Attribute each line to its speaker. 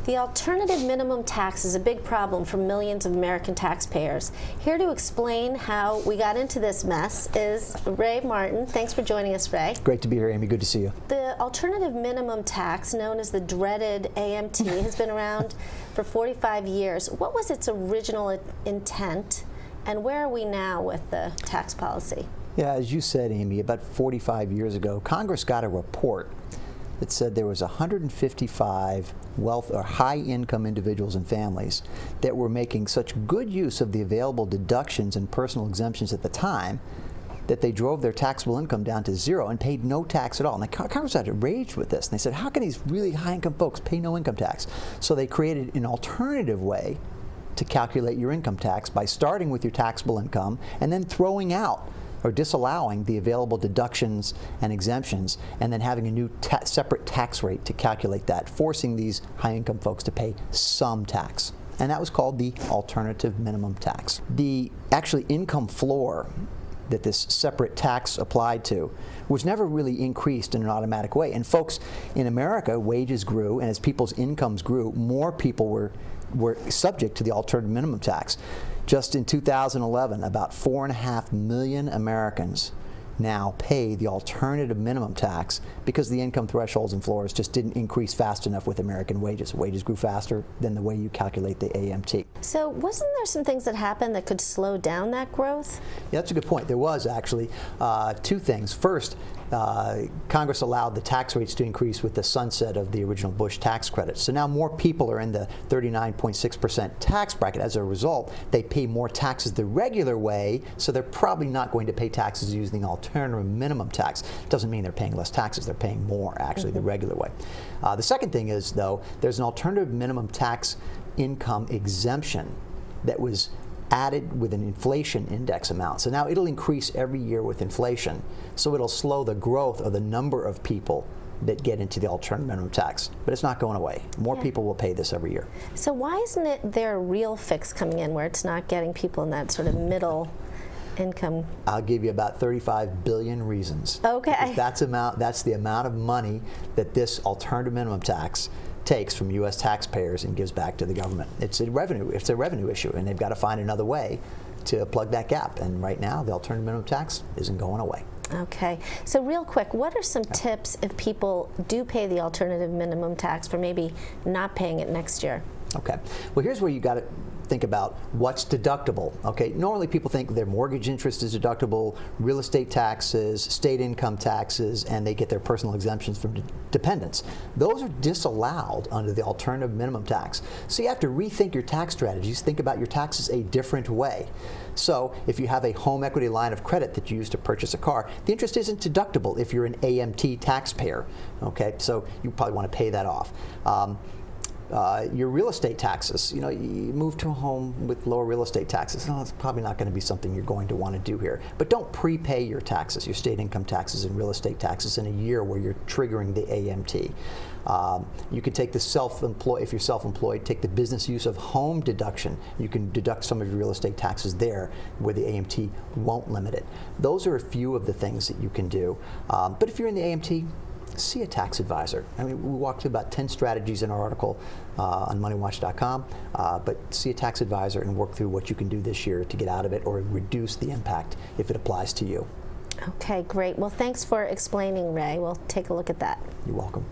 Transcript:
Speaker 1: The alternative minimum tax is a big problem for millions of American taxpayers. Here to explain how we got into this mess is Ray Martin. Thanks for joining us, Ray.
Speaker 2: Great to be here, Amy. Good to see you.
Speaker 1: The alternative minimum tax, known as the dreaded AMT, has been around for 45 years. What was its original intent, and where are we now with the tax policy?
Speaker 2: Yeah, as you said, Amy, about 45 years ago, Congress got a report that said there was 155 wealth or high-income individuals and families that were making such good use of the available deductions and personal exemptions at the time that they drove their taxable income down to zero and paid no tax at all. And Congress had enraged with this, and they said, how can these really high-income folks pay no income tax? So they created an alternative way to calculate your income tax by starting with your taxable income and then throwing out or disallowing the available deductions and exemptions, and then having a new separate tax rate to calculate that, forcing these high-income folks to pay some tax. And that was called the alternative minimum tax. The actually income floor that this separate tax applied to was never really increased in an automatic way. And folks, in America, wages grew, and as people's incomes grew, more people were subject to the alternative minimum tax. Just in 2011, about 4.5 million Americans now pay the alternative minimum tax because the income thresholds and floors just didn't increase fast enough with American wages. Wages grew faster than the way you calculate the AMT.
Speaker 1: So wasn't there some things that happened that could slow down that growth?
Speaker 2: Yeah, that's a good point. There was actually two things. First, Congress allowed the tax rates to increase with the sunset of the original Bush tax credits. So now more people are in the 39.6% tax bracket. As a result, they pay more taxes the regular way, so they're probably not going to pay taxes using the alternative minimum tax. Doesn't mean they're paying less taxes. They're paying more, actually, the regular way. The second thing is, though, there's an alternative minimum tax income exemption that was added with an inflation index amount. So now it'll increase every year with inflation. So it'll slow the growth of the number of people that get into the alternative minimum tax. But it's not going away. More people will pay this every year.
Speaker 1: So why isn't there a real fix coming in where it's not getting people in that sort of middle income?
Speaker 2: I'll give you about 35 billion reasons.
Speaker 1: Okay.
Speaker 2: That's the amount of money that this alternative minimum tax takes from U.S. taxpayers and gives back to the government. It's a revenue issue, and they've got to find another way to plug that gap. And right now, the alternative minimum tax isn't going away.
Speaker 1: Okay. So real quick, what are some tips if people do pay the alternative minimum tax for maybe not paying it next year?
Speaker 2: Okay. Well, here's where you got to think about what's deductible. Okay, normally people think their mortgage interest is deductible, real estate taxes, state income taxes, and they get their personal exemptions from dependents. Those are disallowed under the alternative minimum tax. So you have to rethink your tax strategies, think about your taxes a different way. So if you have a home equity line of credit that you use to purchase a car, the interest isn't deductible if you're an AMT taxpayer. Okay, so you probably want to pay that off. Your real estate taxes, you move to a home with lower real estate taxes. No, it's probably not going to be something you're going to want to do here. But don't prepay your taxes, your state income taxes and real estate taxes in a year where you're triggering the AMT. You can take the if you're self-employed, take the business use of home deduction. You can deduct some of your real estate taxes there where the AMT won't limit it. Those are a few of the things that you can do. But if you're in the AMT, see a tax advisor. I mean, we walked through about 10 strategies in our article on MoneyWatch.com, but see a tax advisor and work through what you can do this year to get out of it or reduce the impact if it applies to you.
Speaker 1: Okay, great. Well, thanks for explaining, Ray. We'll take a look at that.
Speaker 2: You're welcome.